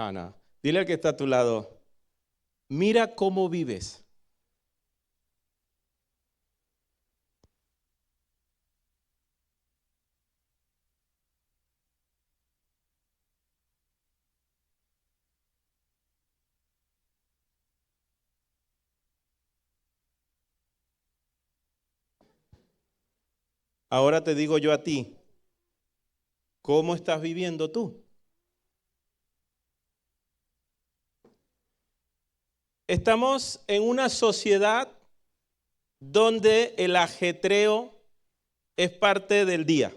hermana. Dile al que está a tu lado, mira cómo vives. Ahora te digo yo a ti, ¿cómo estás viviendo tú? Estamos en una sociedad donde el ajetreo es parte del día.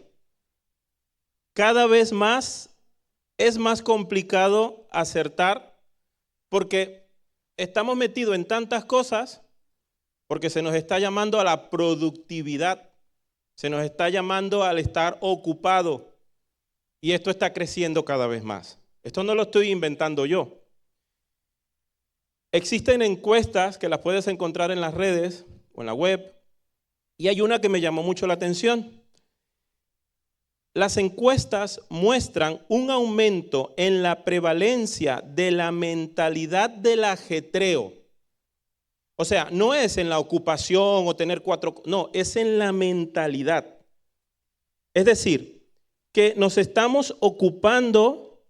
Cada vez más es más complicado acertar porque estamos metidos en tantas cosas, porque se nos está llamando a la productividad, se nos está llamando al estar ocupado y esto está creciendo cada vez más. Esto no lo estoy inventando yo. Existen encuestas que las puedes encontrar en las redes o en la web y hay una que me llamó mucho la atención. Las encuestas muestran un aumento en la prevalencia de la mentalidad del ajetreo. O sea, no es en la ocupación o tener no, es en la mentalidad. Es decir, que nos estamos ocupando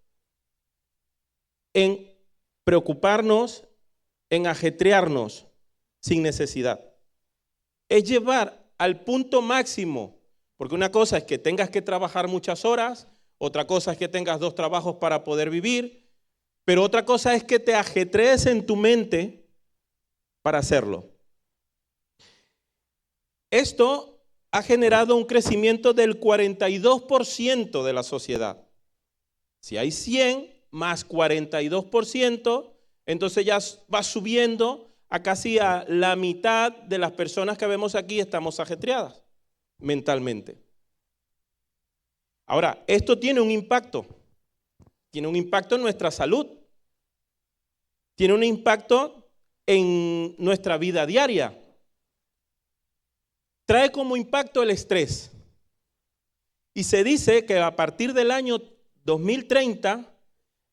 en preocuparnos, en ajetrearnos sin necesidad. Es llevar al punto máximo, porque una cosa es que tengas que trabajar muchas horas, otra cosa es que tengas 2 trabajos para poder vivir, pero otra cosa es que te ajetrees en tu mente para hacerlo. Esto ha generado un crecimiento del 42% de la sociedad. Si hay 100 más 42%, entonces ya va subiendo a casi a la mitad de las personas que vemos aquí estamos ajetreadas mentalmente. Ahora, esto tiene un impacto en nuestra salud, tiene un impacto en nuestra vida diaria. Trae como impacto el estrés. Y se dice que a partir del año 2030,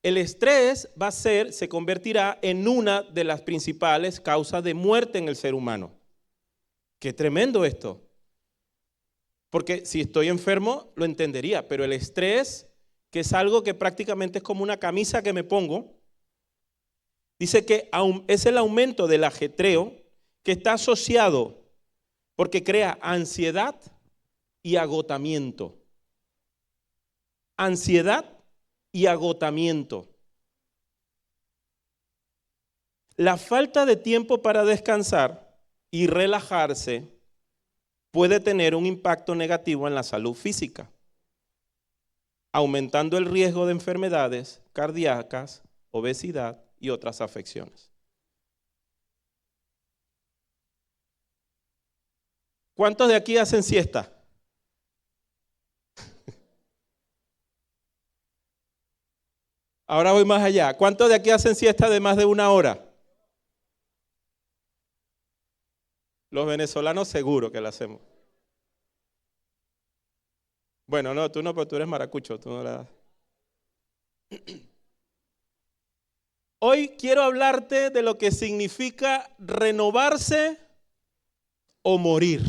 el estrés se convertirá en una de las principales causas de muerte en el ser humano. Qué tremendo esto. Porque si estoy enfermo, lo entendería, pero el estrés, que es algo que prácticamente es como una camisa que me pongo, dice que es el aumento del ajetreo que está asociado porque crea ansiedad y agotamiento. Ansiedad y agotamiento. La falta de tiempo para descansar y relajarse puede tener un impacto negativo en la salud física, aumentando el riesgo de enfermedades cardíacas, obesidad y otras afecciones. ¿Cuántos de aquí hacen siesta? Ahora voy más allá. ¿Cuántos de aquí hacen siesta de más de 1 hora? Los venezolanos seguro que la hacemos. Bueno, no, tú no, pero tú eres maracucho, tú no la das. Hoy quiero hablarte de lo que significa renovarse o morir.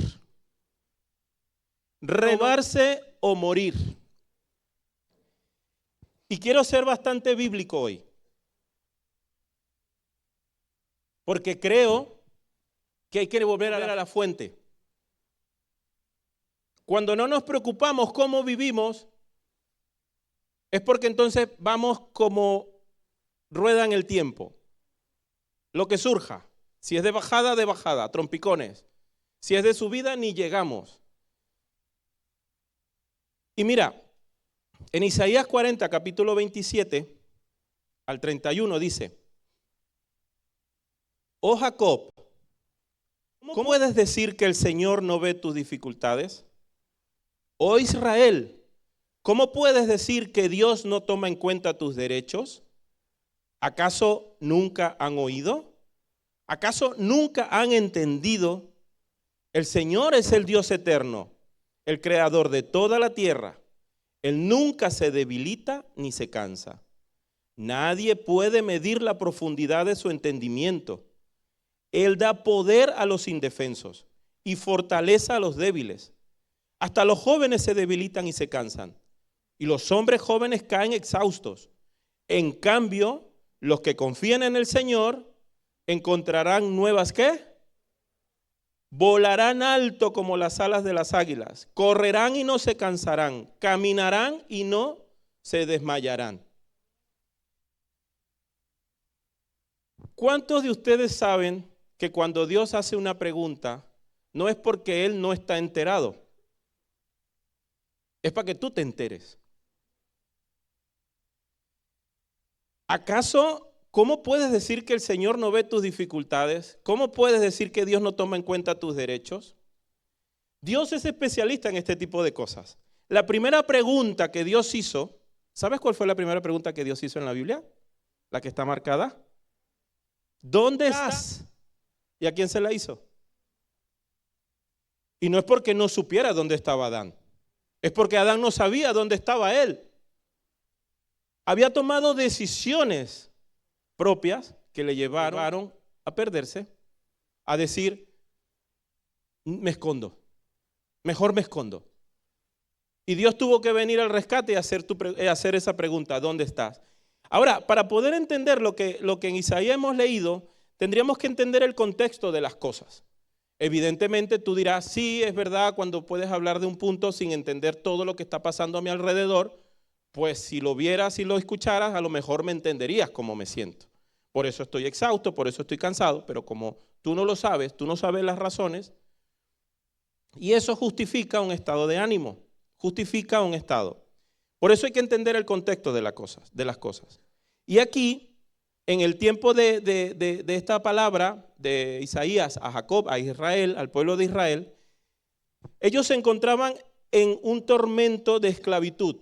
Renovarse o morir. Y quiero ser bastante bíblico hoy. Porque creo que hay que volver a la fuente. Cuando no nos preocupamos cómo vivimos, es porque entonces vamos como rueda en el tiempo. Lo que surja. Si es de bajada, trompicones. Si es de subida, ni llegamos. Y mira, en Isaías 40, capítulo 27 al 31 dice: Oh Jacob, ¿cómo puedes decir que el Señor no ve tus dificultades? Oh Israel, ¿cómo puedes decir que Dios no toma en cuenta tus derechos? ¿Acaso nunca han oído? ¿Acaso nunca han entendido? El Señor es el Dios eterno, el creador de toda la tierra. Él nunca se debilita ni se cansa. Nadie puede medir la profundidad de su entendimiento. Él da poder a los indefensos y fortaleza a los débiles. Hasta los jóvenes se debilitan y se cansan, y los hombres jóvenes caen exhaustos. En cambio, los que confían en el Señor encontrarán nuevas, ¿qué? Volarán alto como las alas de las águilas, correrán y no se cansarán, caminarán y no se desmayarán. ¿Cuántos de ustedes saben que cuando Dios hace una pregunta, no es porque Él no está enterado? Es para que tú te enteres. ¿Acaso, cómo puedes decir que el Señor no ve tus dificultades? ¿Cómo puedes decir que Dios no toma en cuenta tus derechos? Dios es especialista en este tipo de cosas. La primera pregunta que Dios hizo, ¿sabes cuál fue la primera pregunta que Dios hizo en la Biblia? La que está marcada. ¿Dónde estás? ¿Y a quién se la hizo? Y no es porque no supiera dónde estaba Adán. Es porque Adán no sabía dónde estaba él. Había tomado decisiones propias que le llevaron a perderse, a decir, me escondo, mejor me escondo. Y Dios tuvo que venir al rescate y hacer esa pregunta, ¿dónde estás? Ahora, para poder entender lo que en Isaías hemos leído, tendríamos que entender el contexto de las cosas. Evidentemente tú dirás, sí, es verdad, cuando puedes hablar de un punto sin entender todo lo que está pasando a mi alrededor, pues si lo vieras y lo escucharas, a lo mejor me entenderías cómo me siento. Por eso estoy exhausto, por eso estoy cansado, pero como tú no lo sabes, tú no sabes las razones, y eso justifica un estado de ánimo, justifica un estado. Por eso hay que entender el contexto de las cosas. Y aquí, en el tiempo de esta palabra de Isaías a Jacob, a Israel, al pueblo de Israel, ellos se encontraban en un tormento de esclavitud.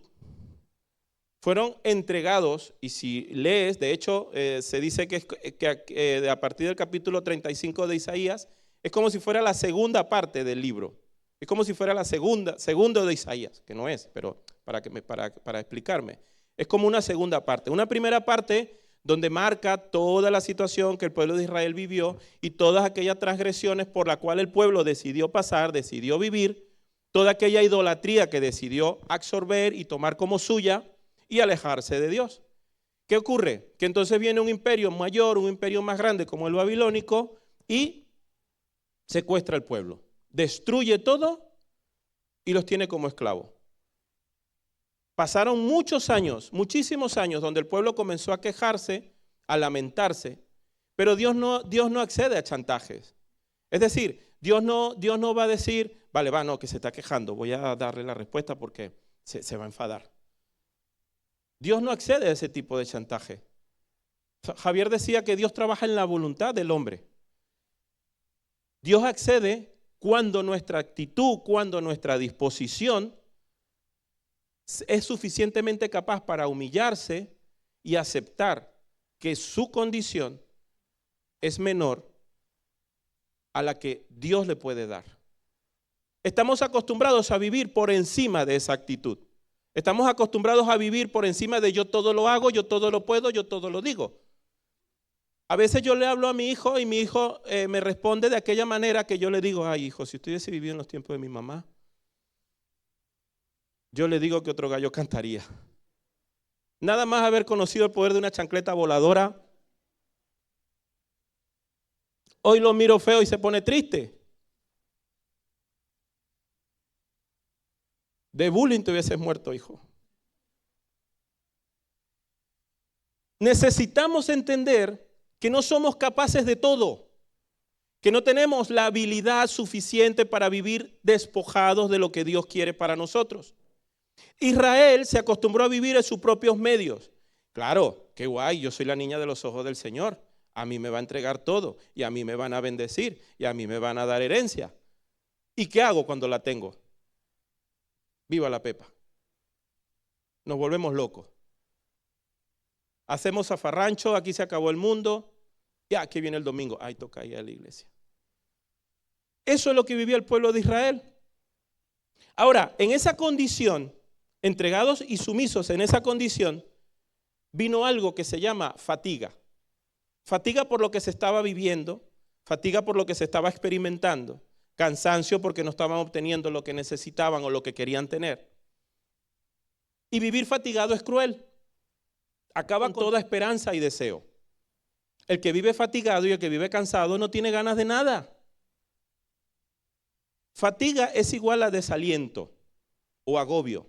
Fueron entregados, y si lees, de hecho, se dice que a partir del capítulo 35 de Isaías, es como si fuera la segunda parte del libro. Es como si fuera la segundo de Isaías, que no es, pero para explicarme. Es como una segunda parte. Una primera parte donde marca toda la situación que el pueblo de Israel vivió y todas aquellas transgresiones por las cuales el pueblo decidió pasar, decidió vivir, toda aquella idolatría que decidió absorber y tomar como suya y alejarse de Dios. ¿Qué ocurre? Que entonces viene un imperio mayor, un imperio más grande como el babilónico y secuestra al pueblo, destruye todo y los tiene como esclavos. Pasaron muchos años, muchísimos años, donde el pueblo comenzó a quejarse, a lamentarse, pero Dios no accede a chantajes. Es decir, Dios no va a decir, vale, no, que se está quejando, voy a darle la respuesta porque se va a enfadar. Dios no accede a ese tipo de chantaje. Javier decía que Dios trabaja en la voluntad del hombre. Dios accede cuando nuestra actitud, cuando nuestra disposición es suficientemente capaz para humillarse y aceptar que su condición es menor a la que Dios le puede dar. Estamos acostumbrados a vivir por encima de esa actitud. Estamos acostumbrados a vivir por encima de yo todo lo hago, yo todo lo puedo, yo todo lo digo. A veces yo le hablo a mi hijo y mi hijo me responde de aquella manera que yo le digo, ay hijo, si usted hubiese vivido en los tiempos de mi mamá, yo le digo que otro gallo cantaría. Nada más haber conocido el poder de una chancleta voladora, hoy lo miro feo y se pone triste. De bullying te hubieses muerto, hijo. Necesitamos entender que no somos capaces de todo, que no tenemos la habilidad suficiente para vivir despojados de lo que Dios quiere para nosotros. Israel se acostumbró a vivir en sus propios medios. Claro, qué guay, yo soy la niña de los ojos del Señor. A mí me va a entregar todo y a mí me van a bendecir y a mí me van a dar herencia. ¿Y qué hago cuando la tengo? Viva la pepa. Nos volvemos locos. Hacemos zafarrancho, aquí se acabó el mundo. Ya, aquí viene el domingo. Ay, toca ir a la iglesia. Eso es lo que vivía el pueblo de Israel. Ahora, en esa condición, entregados y sumisos en esa condición, vino algo que se llama fatiga. Fatiga por lo que se estaba viviendo, fatiga por lo que se estaba experimentando, cansancio porque no estaban obteniendo lo que necesitaban o lo que querían tener. Y vivir fatigado es cruel. Acaba con toda esperanza y deseo. El que vive fatigado y el que vive cansado no tiene ganas de nada. Fatiga es igual a desaliento o agobio.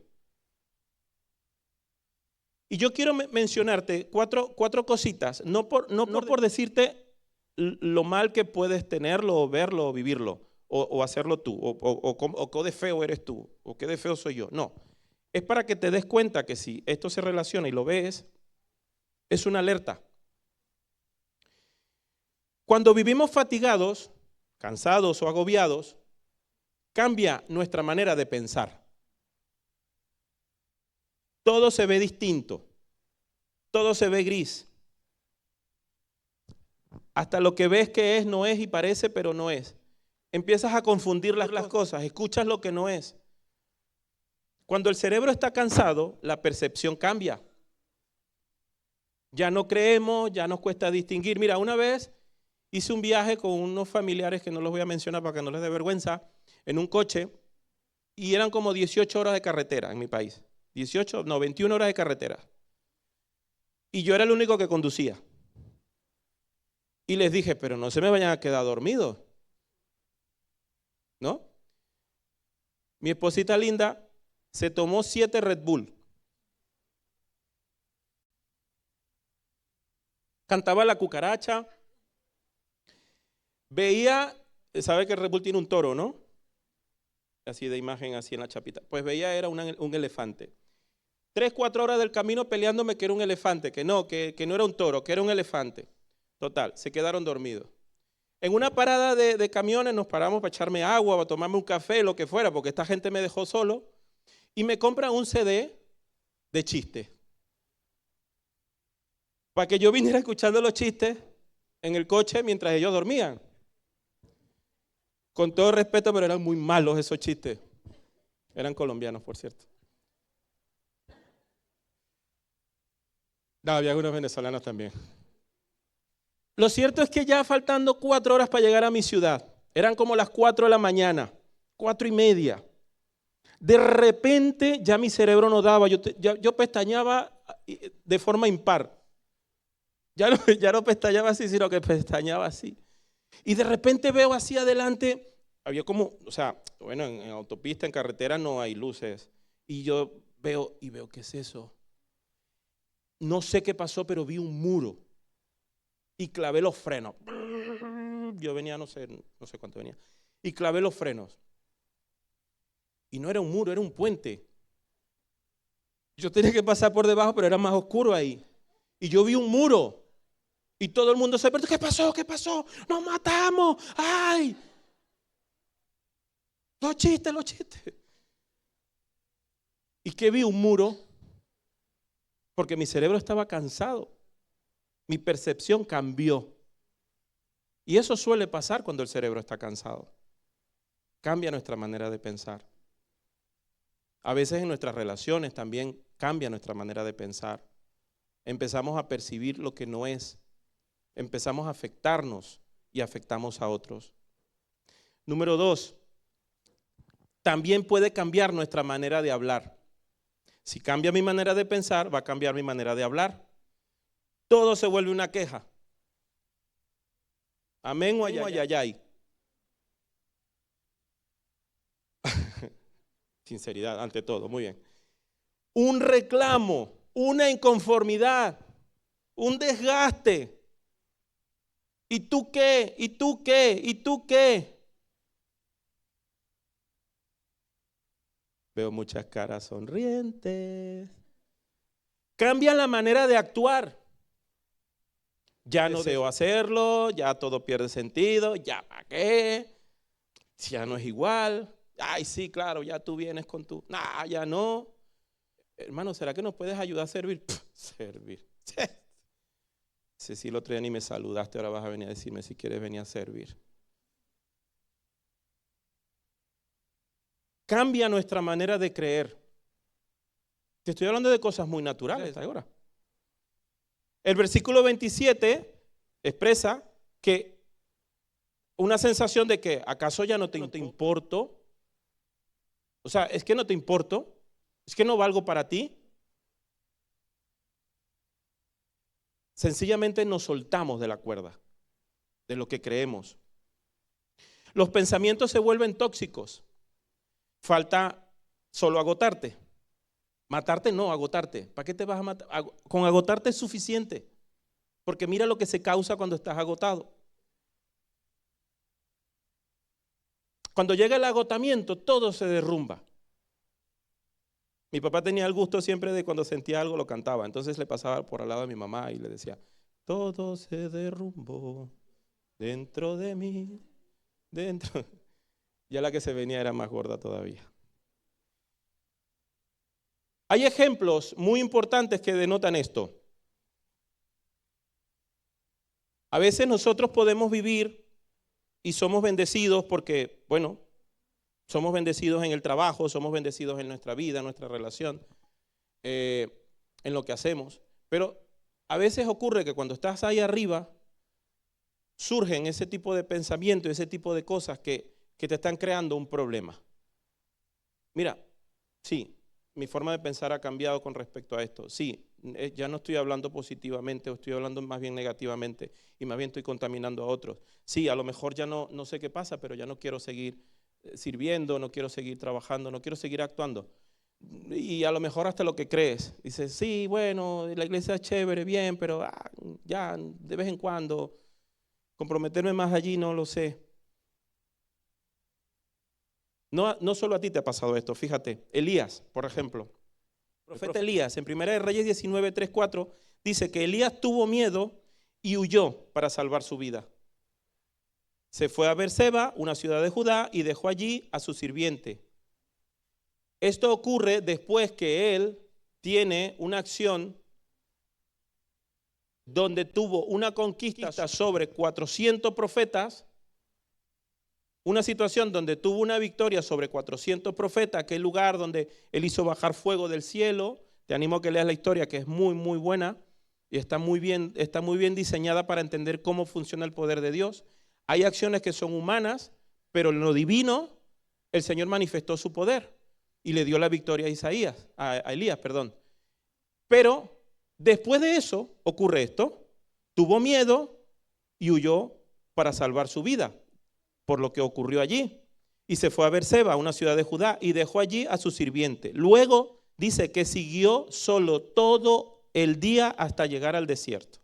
Y yo quiero mencionarte cuatro cositas, no por decirte lo mal que puedes tenerlo o verlo o vivirlo o hacerlo tú, o qué de feo eres tú, o qué de feo soy yo. No, es para que te des cuenta que si esto se relaciona y lo ves, es una alerta. Cuando vivimos fatigados, cansados o agobiados, cambia nuestra manera de pensar. Todo se ve distinto, todo se ve gris. Hasta lo que ves que es, no es y parece, pero no es. Empiezas a confundir las cosas, escuchas lo que no es. Cuando el cerebro está cansado, la percepción cambia. Ya no creemos, ya nos cuesta distinguir. Mira, una vez hice un viaje con unos familiares que no los voy a mencionar para que no les dé vergüenza, en un coche, y eran como 18 horas de carretera en mi país. 21 horas de carretera. Y yo era el único que conducía. Y les dije, pero no se me vayan a quedar dormidos, ¿no? Mi esposita linda se tomó 7 Red Bull. Cantaba la cucaracha. Veía, sabe que el Red Bull tiene un toro, ¿no? Así de imagen, así en la chapita. Pues veía, era un elefante. 3, 4 horas del camino peleándome que era un elefante, que no era un toro, que era un elefante. Total, se quedaron dormidos. En una parada de camiones nos paramos para echarme agua, para tomarme un café, lo que fuera, porque esta gente me dejó solo. Y me compran un CD de chistes. Para que yo viniera escuchando los chistes en el coche mientras ellos dormían. Con todo respeto, pero eran muy malos esos chistes. Eran colombianos, por cierto. No, había algunos venezolanos también. Lo cierto es que ya faltando 4 horas para llegar a mi ciudad, eran como las 4 de la mañana, 4:30. De repente ya mi cerebro no daba, yo pestañeaba de forma impar. Ya no pestañeaba así, sino que pestañeaba así. Y de repente veo así adelante, había como, o sea, bueno, en autopista, en carretera no hay luces. Y yo veo, ¿qué es eso? No sé qué pasó, pero vi un muro. Y clavé los frenos. Yo venía, no sé cuánto venía. Y clavé los frenos. Y no era un muro, era un puente. Yo tenía que pasar por debajo, pero era más oscuro ahí. Y yo vi un muro. Y todo el mundo se perdió. ¿Qué pasó? ¿Qué pasó? ¡Nos matamos! ¡Ay! Los chistes. ¿Y qué vi? Un muro. Porque mi cerebro estaba cansado. Mi percepción cambió. Y eso suele pasar cuando el cerebro está cansado. Cambia nuestra manera de pensar. A veces en nuestras relaciones también cambia nuestra manera de pensar. Empezamos a percibir lo que no es. Empezamos a afectarnos y afectamos a otros. Número 2, también puede cambiar nuestra manera de hablar. Si cambia mi manera de pensar, va a cambiar mi manera de hablar. Todo se vuelve una queja. Amén o ayayay. Sinceridad ante todo, muy bien. Un reclamo, una inconformidad, un desgaste. ¿Y tú qué? ¿Y tú qué? ¿Y tú qué? Veo muchas caras sonrientes. Cambia la manera de actuar. Ya no deseo hacerlo, ya todo pierde sentido, ya para qué, ya no es igual. Ay, sí, claro, ya tú vienes con tu, nah, ya no. Hermano, ¿será que nos puedes ayudar a servir? Servir. Si el otro día ni me saludaste, ahora vas a venir a decirme si quieres venir a servir. Cambia nuestra manera de creer. Te estoy hablando de cosas muy naturales ahora. El versículo 27 expresa que una sensación de que ¿acaso ya no te importo? O sea, ¿es que no te importo? ¿Es que no valgo para ti? Sencillamente nos soltamos de la cuerda, de lo que creemos. Los pensamientos se vuelven tóxicos. Falta solo agotarte. Matarte no, agotarte. ¿Para qué te vas a matar? Con agotarte es suficiente. Porque mira lo que se causa cuando estás agotado. Cuando llega el agotamiento, todo se derrumba. Mi papá tenía el gusto siempre de cuando sentía algo lo cantaba. Entonces le pasaba por al lado de mi mamá y le decía, todo se derrumbó dentro de mí, dentro. Ya la que se venía era más gorda todavía. Hay ejemplos muy importantes que denotan esto. A veces nosotros podemos vivir y somos bendecidos porque, bueno, somos bendecidos en el trabajo, somos bendecidos en nuestra vida, en nuestra relación, en lo que hacemos. Pero a veces ocurre que cuando estás ahí arriba, surgen ese tipo de pensamientos, ese tipo de cosas que te están creando un problema. Mira, sí, mi forma de pensar ha cambiado con respecto a esto. Sí, ya no estoy hablando positivamente, o estoy hablando más bien negativamente y más bien estoy contaminando a otros. Sí, a lo mejor ya no sé qué pasa, pero ya no quiero seguir sirviendo, no quiero seguir trabajando, no quiero seguir actuando. Y a lo mejor hasta lo que crees. Dices, sí, bueno, la iglesia es chévere, bien, pero ya de vez en cuando comprometerme más allí no lo sé. No solo a ti te ha pasado esto, fíjate, Elías, por ejemplo, el profeta Elías, en 1 de Reyes 19, 3, 4, dice que Elías tuvo miedo y huyó para salvar su vida. Se fue a Beerseba, una ciudad de Judá, y dejó allí a su sirviente. Esto ocurre después que él tiene una acción donde tuvo una conquista sobre 400 profetas, una situación donde tuvo una victoria sobre 400 profetas, aquel lugar donde él hizo bajar fuego del cielo. Te animo a que leas la historia, que es muy, muy buena y está muy bien diseñada para entender cómo funciona el poder de Dios. Hay acciones que son humanas, pero en lo divino el Señor manifestó su poder y le dio la victoria a Elías. Pero después de eso ocurre esto. Tuvo miedo y huyó para salvar su vida por lo que ocurrió allí. Y se fue a Beerseba, una ciudad de Judá, y dejó allí a su sirviente. Luego dice que siguió solo todo el día hasta llegar al desierto.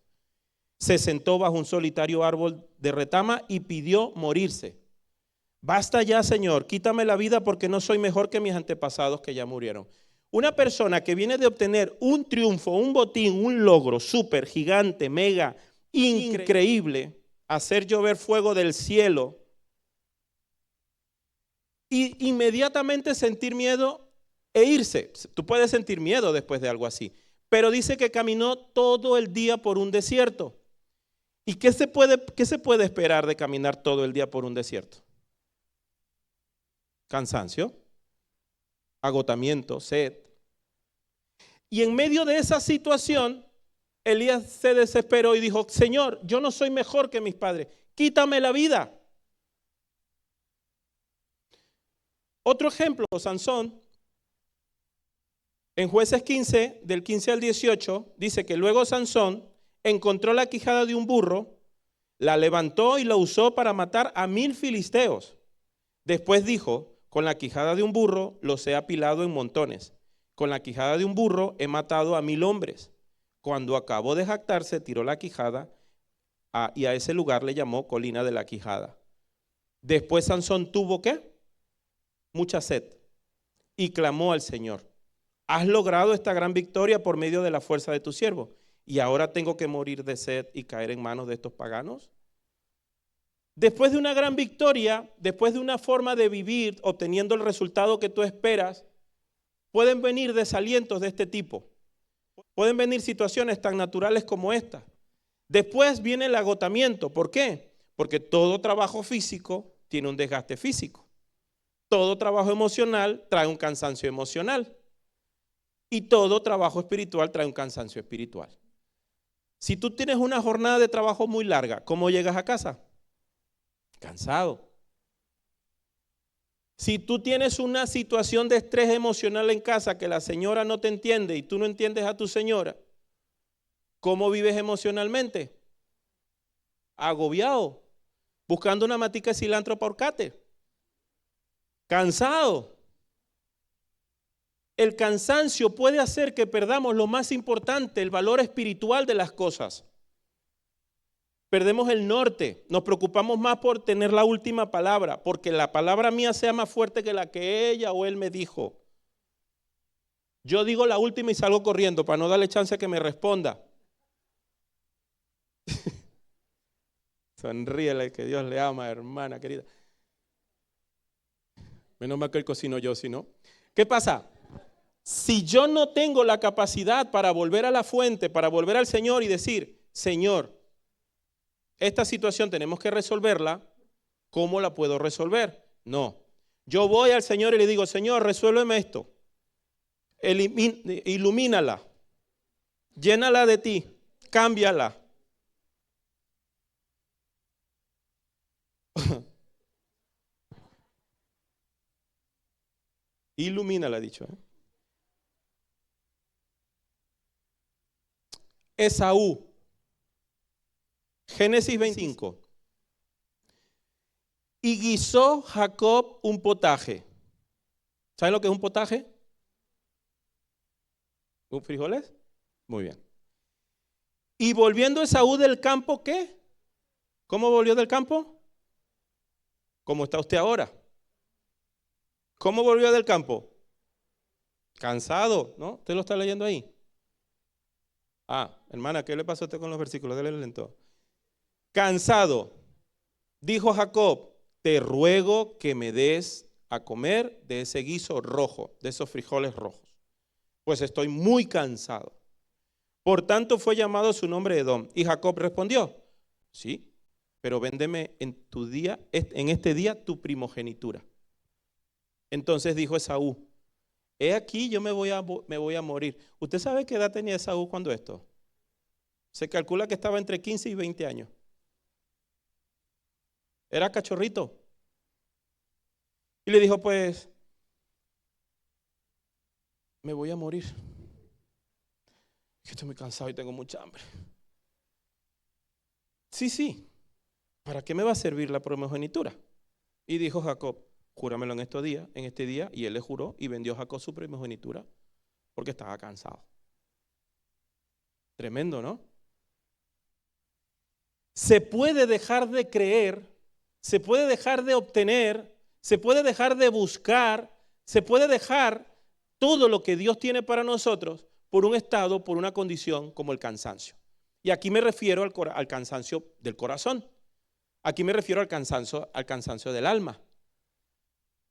Se sentó bajo un solitario árbol de retama y pidió morirse. Basta ya, Señor, quítame la vida porque no soy mejor que mis antepasados que ya murieron. Una persona que viene de obtener un triunfo, un botín, un logro súper gigante, mega, increíble, hacer llover fuego del cielo, y inmediatamente sentir miedo e irse. Tú puedes sentir miedo después de algo así, pero dice que caminó todo el día por un desierto. ¿Y qué se puede esperar de caminar todo el día por un desierto? Cansancio, agotamiento, sed. Y en medio de esa situación, Elías se desesperó y dijo, Señor, yo no soy mejor que mis padres, quítame la vida. Otro ejemplo, Sansón, en Jueces 15, del 15 al 18, dice que luego Sansón encontró la quijada de un burro, la levantó y la usó para matar a 1000 filisteos. Después dijo, con la quijada de un burro los he apilado en montones. Con la quijada de un burro he matado a 1000 hombres. Cuando acabó de jactarse, tiró la quijada y a ese lugar le llamó colina de la quijada. Después Sansón tuvo ¿qué? Mucha sed y clamó al Señor. Has logrado esta gran victoria por medio de la fuerza de tu siervo. ¿Y ahora tengo que morir de sed y caer en manos de estos paganos? Después de una gran victoria, después de una forma de vivir, obteniendo el resultado que tú esperas, pueden venir desalientos de este tipo. Pueden venir situaciones tan naturales como esta. Después viene el agotamiento. ¿Por qué? Porque todo trabajo físico tiene un desgaste físico. Todo trabajo emocional trae un cansancio emocional. Y todo trabajo espiritual trae un cansancio espiritual. Si tú tienes una jornada de trabajo muy larga, ¿cómo llegas a casa? Cansado. Si tú tienes una situación de estrés emocional en casa que la señora no te entiende y tú no entiendes a tu señora, ¿cómo vives emocionalmente? Agobiado, buscando una matica de cilantro para horcate. Cansado. El cansancio puede hacer que perdamos lo más importante, el valor espiritual de las cosas. Perdemos el norte, nos preocupamos más por tener la última palabra, porque la palabra mía sea más fuerte que la que ella o él me dijo. Yo digo la última y salgo corriendo para no darle chance a que me responda. Sonríele, que Dios le ama, hermana querida. Menos mal que él cocinó yo, si no. ¿Qué pasa? Si yo no tengo la capacidad para volver a la fuente, para volver al Señor y decir, Señor, esta situación tenemos que resolverla, ¿cómo la puedo resolver? No. Yo voy al Señor y le digo, Señor, resuélveme esto. Ilumínala. Llénala de ti. Cámbiala. Ilumínala, dicho. Esaú. Génesis 25. Y guisó Jacob un potaje. ¿Saben lo que es un potaje? ¿Un frijoles? Muy bien. Y volviendo Esaú del campo, ¿qué? ¿Cómo volvió del campo? ¿Cómo está usted ahora? ¿Cómo volvió del campo? Cansado, ¿no? ¿Usted lo está leyendo ahí? Ah, hermana, ¿qué le pasó a usted con los versículos? Dele lento. Cansado, dijo Jacob, te ruego que me des a comer de ese guiso rojo, de esos frijoles rojos, pues estoy muy cansado. Por tanto fue llamado su nombre Edom. Y Jacob respondió, sí, pero véndeme en este día tu primogenitura. Entonces dijo Esaú, he aquí yo me voy a morir. ¿Usted sabe qué edad tenía Esaú cuando esto? Se calcula que estaba entre 15 y 20 años. Era cachorrito. Y le dijo, pues, me voy a morir. Estoy muy cansado y tengo mucha hambre. Sí. ¿Para qué me va a servir la primogenitura? Y dijo Jacob, júramelo en este día. Y él le juró y vendió Jacob su primogenitura porque estaba cansado. Tremendo, ¿no? Se puede dejar de creer, se puede dejar de obtener, se puede dejar de buscar, se puede dejar todo lo que Dios tiene para nosotros por un estado, por una condición como el cansancio. Y aquí me refiero al cansancio del corazón. Aquí me refiero al cansancio del alma.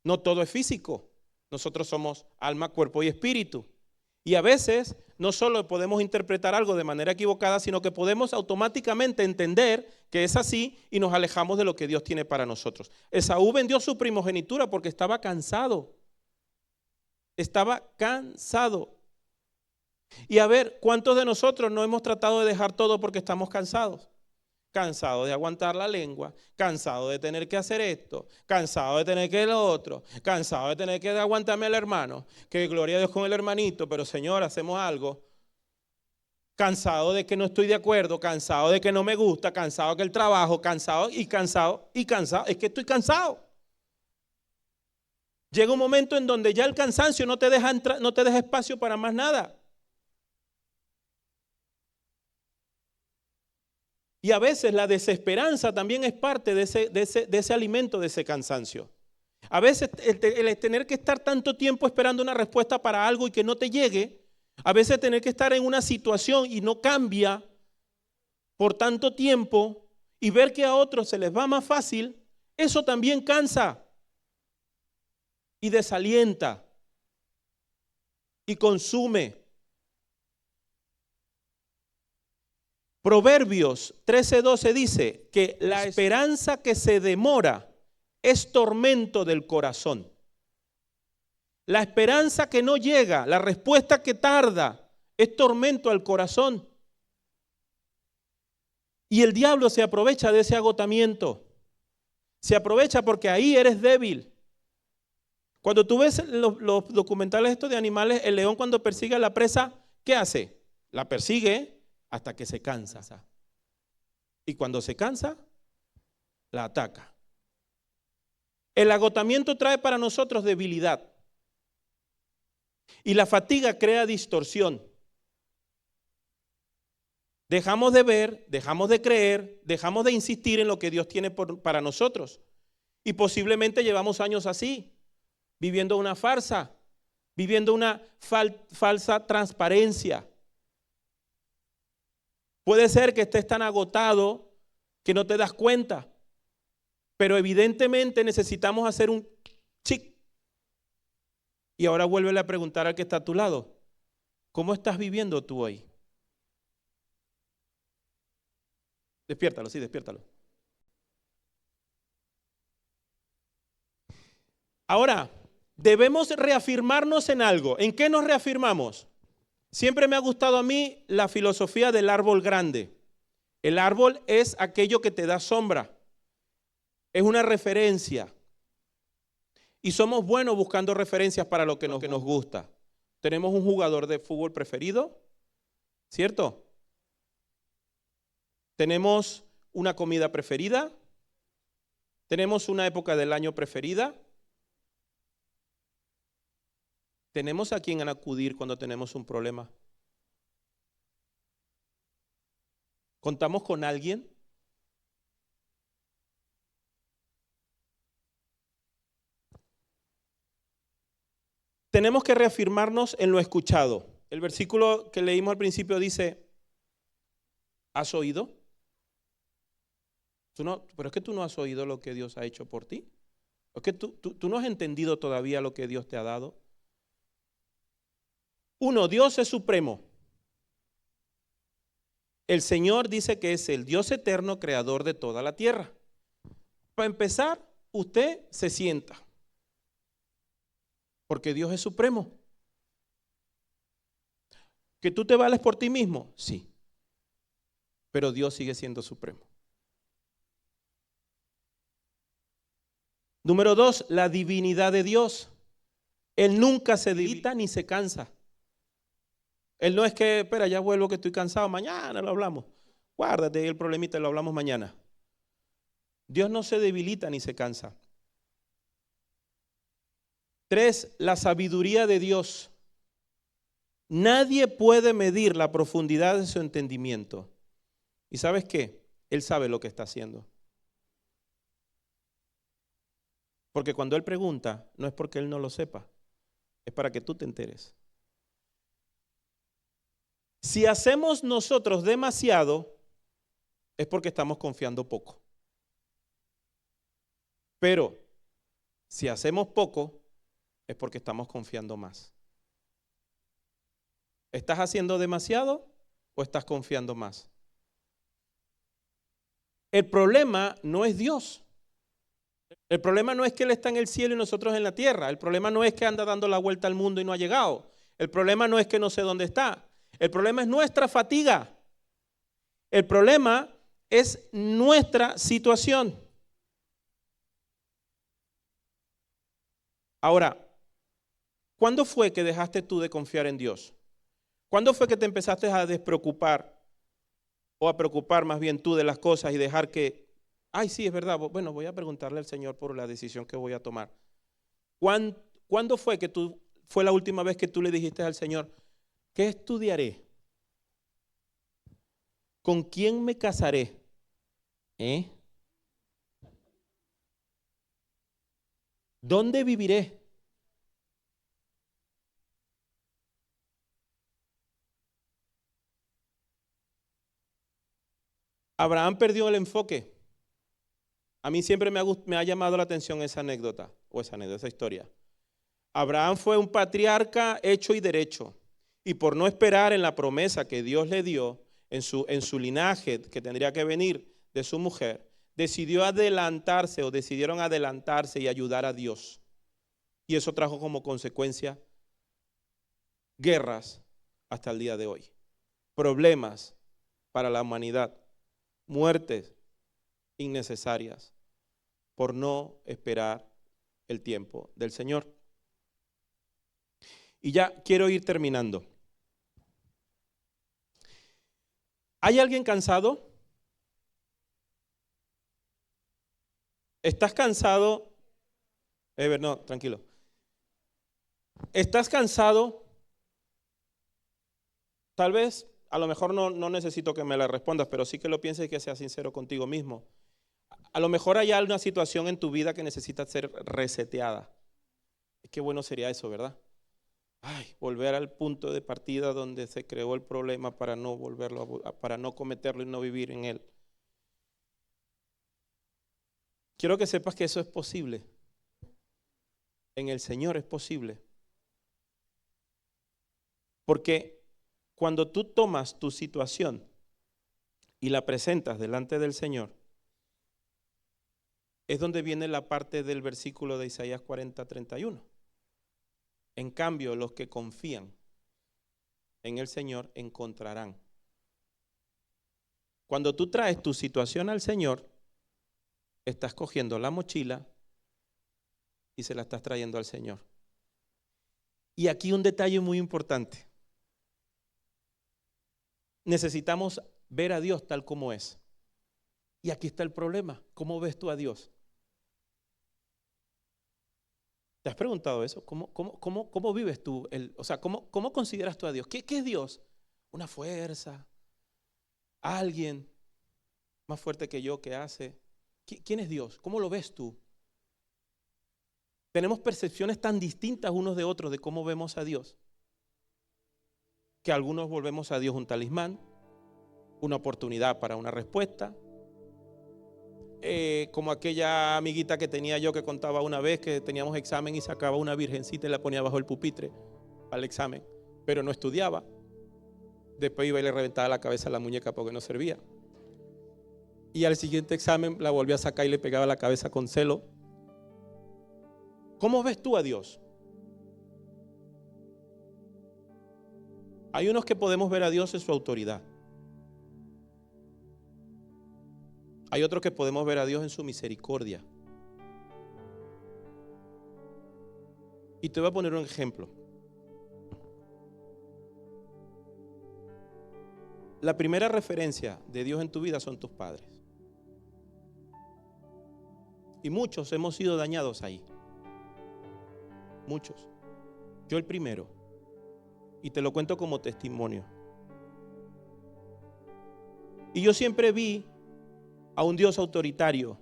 No todo es físico. Nosotros somos alma, cuerpo y espíritu. Y a veces no solo podemos interpretar algo de manera equivocada, sino que podemos automáticamente entender que es así y nos alejamos de lo que Dios tiene para nosotros. Esaú vendió su primogenitura porque estaba cansado. Estaba cansado. Y a ver, ¿cuántos de nosotros no hemos tratado de dejar todo porque estamos cansados? Cansado de aguantar la lengua, cansado de tener que hacer esto, cansado de tener que lo otro, cansado de tener que aguantarme al hermano, que gloria a Dios con el hermanito, pero Señor, hacemos algo. Cansado de que no estoy de acuerdo, cansado de que no me gusta, cansado que el trabajo, cansado, es que estoy cansado. Llega un momento en donde ya el cansancio no te deja espacio para más nada. Y a veces la desesperanza también es parte de ese alimento, de ese cansancio. A veces el tener que estar tanto tiempo esperando una respuesta para algo y que no te llegue, a veces tener que estar en una situación y no cambia por tanto tiempo y ver que a otros se les va más fácil, eso también cansa y desalienta y consume. Proverbios 13:12 dice que la esperanza que se demora es tormento del corazón. La esperanza que no llega, la respuesta que tarda, es tormento al corazón. Y el diablo se aprovecha de ese agotamiento. Se aprovecha porque ahí eres débil. Cuando tú ves los documentales estos de animales, el león cuando persigue a la presa, ¿qué hace? La persigue hasta que se cansa. Y cuando se cansa, la ataca. El agotamiento trae para nosotros debilidad. Y la fatiga crea distorsión. Dejamos de ver, dejamos de creer, dejamos de insistir en lo que Dios tiene para nosotros. Y posiblemente llevamos años así, viviendo una farsa, viviendo una falsa transparencia. Puede ser que estés tan agotado que no te das cuenta, pero evidentemente necesitamos hacer un chic. Y ahora vuélvele a preguntar al que está a tu lado, ¿cómo estás viviendo tú hoy? Despiértalo, sí, despiértalo. Ahora, debemos reafirmarnos en algo. ¿En qué nos reafirmamos? Siempre me ha gustado a mí la filosofía del árbol grande. El árbol es aquello que te da sombra. Es una referencia. Y somos buenos buscando referencias para lo que nos gusta. Tenemos un jugador de fútbol preferido, ¿cierto? Tenemos una comida preferida. Tenemos una época del año preferida. ¿Tenemos a quién acudir cuando tenemos un problema? ¿Contamos con alguien? Tenemos que reafirmarnos en lo escuchado. El versículo que leímos al principio dice, ¿has oído? Pero es que tú no has oído lo que Dios ha hecho por ti. Es que tú no has entendido todavía lo que Dios te ha dado. Uno, Dios es supremo. El Señor dice que es el Dios eterno, creador de toda la tierra. Para empezar, usted se sienta, porque Dios es supremo. ¿Que tú te vales por ti mismo? Sí, pero Dios sigue siendo supremo. Número dos, la divinidad de Dios. Él nunca se debilita ni se cansa. Él no es que, espera, ya vuelvo que estoy cansado, mañana lo hablamos. Guárdate el problemita, lo hablamos mañana. Dios no se debilita ni se cansa. Tres, la sabiduría de Dios. Nadie puede medir la profundidad de su entendimiento. ¿Y sabes qué? Él sabe lo que está haciendo. Porque cuando Él pregunta, no es porque Él no lo sepa, es para que tú te enteres. Si hacemos nosotros demasiado, es porque estamos confiando poco. Pero si hacemos poco, es porque estamos confiando más. ¿Estás haciendo demasiado o estás confiando más? El problema no es Dios. El problema no es que Él está en el cielo y nosotros en la tierra. El problema no es que anda dando la vuelta al mundo y no ha llegado. El problema no es que no sé dónde está. El problema es nuestra fatiga. El problema es nuestra situación. Ahora, ¿cuándo fue que dejaste tú de confiar en Dios? ¿Cuándo fue que te empezaste a despreocupar o a preocupar más bien tú de las cosas y dejar que, ay, sí, es verdad, bueno, voy a preguntarle al Señor por la decisión que voy a tomar? ¿Cuándo fue la última vez que tú le dijiste al Señor, ¿qué estudiaré? ¿Con quién me casaré? ¿Dónde viviré? Abraham perdió el enfoque. A mí siempre me ha llamado la atención esa anécdota, esa historia. Abraham fue un patriarca hecho y derecho, y por no esperar en la promesa que Dios le dio, en su linaje que tendría que venir de su mujer, decidieron adelantarse y ayudar a Dios. Y eso trajo como consecuencia guerras hasta el día de hoy, problemas para la humanidad. muertes innecesarias por no esperar el tiempo del Señor. Y ya quiero ir terminando. ¿Hay alguien cansado? ¿Estás cansado? Ever, no, tranquilo. ¿Estás cansado? Tal vez, a lo mejor no necesito que me la respondas, pero sí que lo pienses y que seas sincero contigo mismo. A lo mejor hay alguna situación en tu vida que necesita ser reseteada. Qué bueno sería eso, ¿verdad? Ay, volver al punto de partida donde se creó el problema para no para no cometerlo y no vivir en él. Quiero que sepas que eso es posible. En el Señor es posible. Porque cuando tú tomas tu situación y la presentas delante del Señor, es donde viene la parte del versículo de Isaías 40:31. En cambio, los que confían en el Señor encontrarán. Cuando tú traes tu situación al Señor, estás cogiendo la mochila y se la estás trayendo al Señor. Y aquí un detalle muy importante. Necesitamos ver a Dios tal como es. Y aquí está el problema. ¿Cómo ves tú a Dios? ¿Te has preguntado eso? ¿Cómo vives tú? ¿Cómo consideras tú a Dios? ¿Qué es Dios? ¿Una fuerza? ¿Alguien más fuerte que yo que hace? ¿Quién es Dios? ¿Cómo lo ves tú? Tenemos percepciones tan distintas unos de otros de cómo vemos a Dios, que algunos volvemos a Dios un talismán, una oportunidad para una respuesta, como aquella amiguita que tenía yo que contaba una vez que teníamos examen y sacaba una virgencita y la ponía bajo el pupitre para el examen, pero no estudiaba. Después iba y le reventaba la cabeza a la muñeca porque no servía. Y al siguiente examen la volvía a sacar y le pegaba la cabeza con celo. ¿Cómo ves tú a Dios? Hay unos que podemos ver a Dios en su autoridad. Hay otros que podemos ver a Dios en su misericordia. Y te voy a poner un ejemplo. La primera referencia de Dios en tu vida son tus padres. Y muchos hemos sido dañados ahí. Muchos. Yo el primero. Y te lo cuento como testimonio. Y yo siempre vi a un Dios autoritario.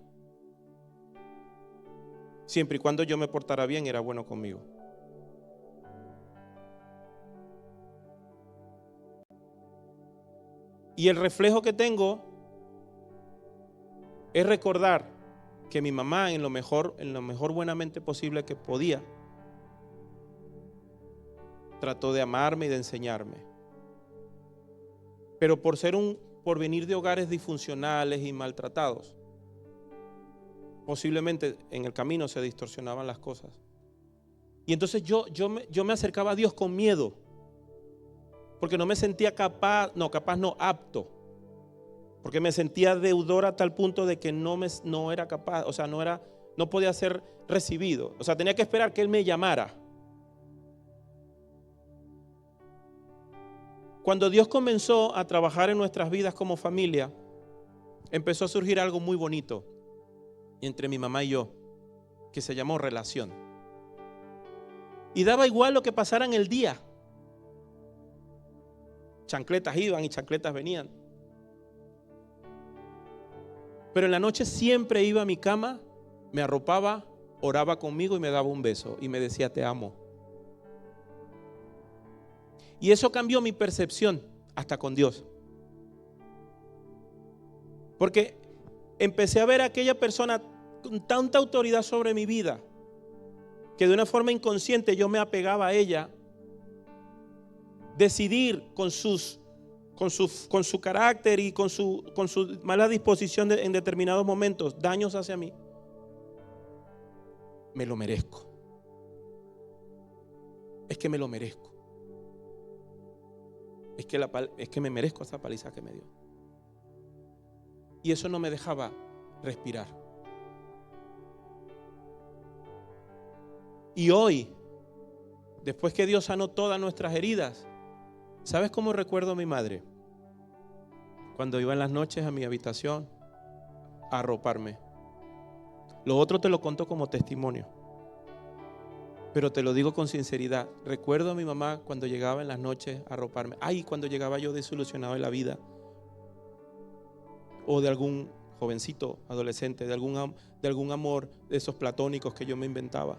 Siempre y cuando yo me portara bien, era bueno conmigo. Y el reflejo que tengo es recordar que mi mamá, en lo mejor buenamente posible que podía, trató de amarme y de enseñarme. Pero por venir de hogares disfuncionales y maltratados, posiblemente en el camino se distorsionaban las cosas. Y entonces yo me acercaba a Dios con miedo, porque no me sentía apto, porque me sentía deudor a tal punto de que no era capaz, no podía ser recibido, tenía que esperar que Él me llamara. Cuando Dios comenzó a trabajar en nuestras vidas como familia, empezó a surgir algo muy bonito entre mi mamá y yo, que se llamó relación. Y daba igual lo que pasara en el día. Chancletas iban y chancletas venían. Pero en la noche siempre iba a mi cama, me arropaba, oraba conmigo y me daba un beso y me decía te amo. Y eso cambió mi percepción hasta con Dios. Porque empecé a ver a aquella persona con tanta autoridad sobre mi vida que de una forma inconsciente yo me apegaba a ella. Decidir con su carácter y con su mala disposición en determinados momentos daños hacia mí. Me lo merezco. Es que me lo merezco. Es que me merezco esa paliza que me dio. Y eso no me dejaba respirar. Y hoy, después que Dios sanó todas nuestras heridas, ¿sabes cómo recuerdo a mi madre? Cuando iba en las noches a mi habitación a arroparme. Lo otro te lo cuento como testimonio, pero te lo digo con sinceridad. Recuerdo a mi mamá cuando llegaba en las noches a arroparme. Ay, cuando llegaba yo desilusionado de la vida, o de algún jovencito, adolescente, de algún amor de esos platónicos que yo me inventaba.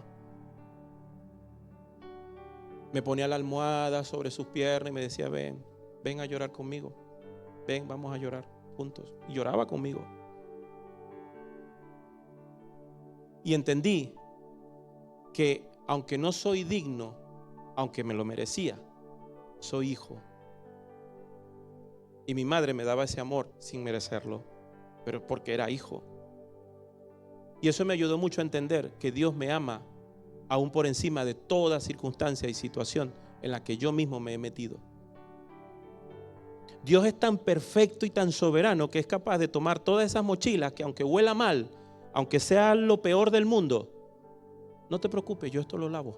Me ponía la almohada sobre sus piernas y me decía, ven a llorar conmigo. Ven, vamos a llorar juntos. Y lloraba conmigo. Y entendí que aunque no soy digno, aunque me lo merecía, soy hijo. Y mi madre me daba ese amor sin merecerlo, pero porque era hijo. Y eso me ayudó mucho a entender que Dios me ama aún por encima de toda circunstancia y situación en la que yo mismo me he metido. Dios es tan perfecto y tan soberano que es capaz de tomar todas esas mochilas que aunque huela mal, aunque sea lo peor del mundo, no te preocupes, yo esto lo lavo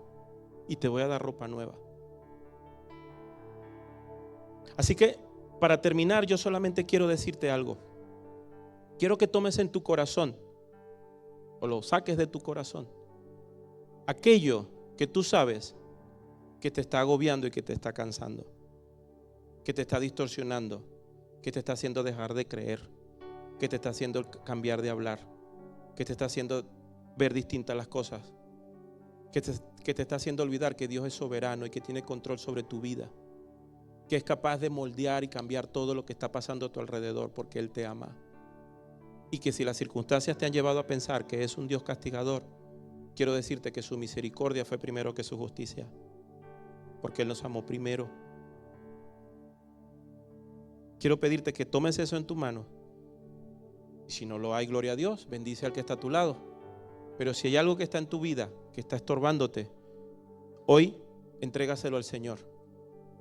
y te voy a dar ropa nueva. Así que para terminar, yo solamente quiero decirte algo. Quiero que tomes en tu corazón, o lo saques de tu corazón, aquello que tú sabes que te está agobiando y que te está cansando, que te está distorsionando, que te está haciendo dejar de creer, que te está haciendo cambiar de hablar, que te está haciendo ver distintas las cosas, que te está haciendo olvidar que Dios es soberano y que tiene control sobre tu vida, que es capaz de moldear y cambiar todo lo que está pasando a tu alrededor porque Él te ama. Y que si las circunstancias te han llevado a pensar que es un Dios castigador, quiero decirte que su misericordia fue primero que su justicia, porque Él nos amó primero. Quiero pedirte que tomes eso en tu mano. Y si no lo hay, gloria a Dios, bendice al que está a tu lado. Pero si hay algo que está en tu vida, que está estorbándote, hoy entrégaselo al Señor.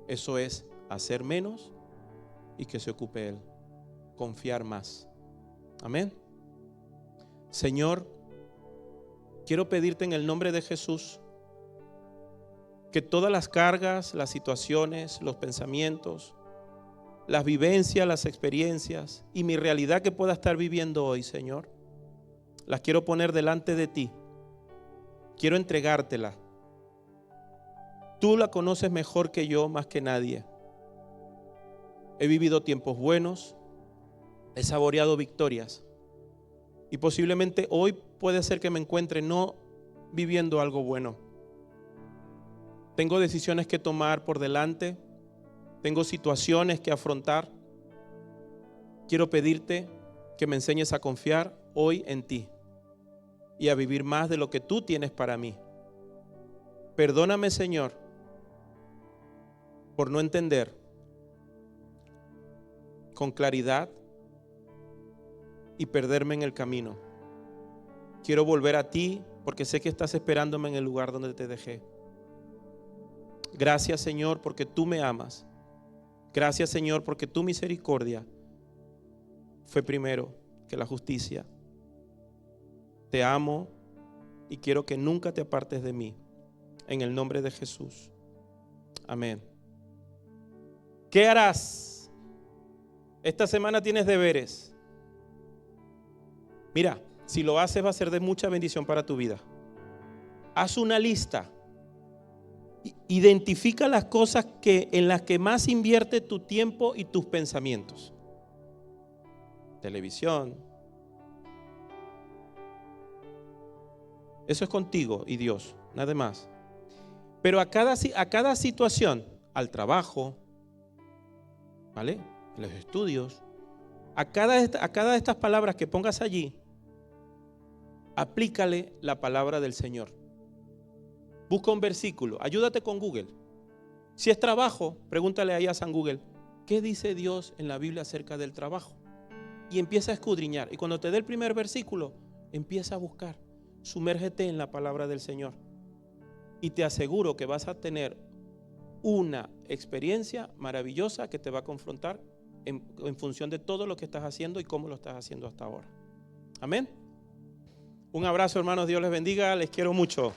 Eso es hacer menos y que se ocupe Él. Confiar más. Amén. Señor, quiero pedirte en el nombre de Jesús que todas las cargas, las situaciones, los pensamientos, las vivencias, las experiencias y mi realidad que pueda estar viviendo hoy, Señor, las quiero poner delante de ti. Quiero entregártela. Tú la conoces mejor que yo, más que nadie. He vivido tiempos buenos, he saboreado victorias y posiblemente hoy puede ser que me encuentre no viviendo algo bueno. Tengo decisiones que tomar por delante, tengo situaciones que afrontar. Quiero pedirte que me enseñes a confiar hoy en ti y a vivir más de lo que tú tienes para mí. Perdóname, Señor, por no entender con claridad y perderme en el camino. Quiero volver a ti porque sé que estás esperándome en el lugar donde te dejé. Gracias, Señor, porque tú me amas. Gracias, Señor, porque tu misericordia fue primero que la justicia. Te amo y quiero que nunca te apartes de mí. En el nombre de Jesús. Amén. ¿Qué harás? Esta semana tienes deberes. Mira, si lo haces va a ser de mucha bendición para tu vida. Haz una lista. Identifica las cosas en las que más invierte tu tiempo y tus pensamientos. Televisión. Eso es contigo y Dios, nada más. Pero a cada situación, al trabajo, ¿vale? En los estudios, a cada de estas palabras que pongas allí, aplícale la palabra del Señor. Busca un versículo, ayúdate con Google. Si es trabajo, pregúntale ahí a San Google, ¿qué dice Dios en la Biblia acerca del trabajo? Y empieza a escudriñar. Y cuando te dé el primer versículo, empieza a buscar. Sumérgete en la palabra del Señor. Y te aseguro que vas a tener una experiencia maravillosa que te va a confrontar en función de todo lo que estás haciendo y cómo lo estás haciendo hasta ahora. Amén. Un abrazo, hermanos. Dios les bendiga. Les quiero mucho.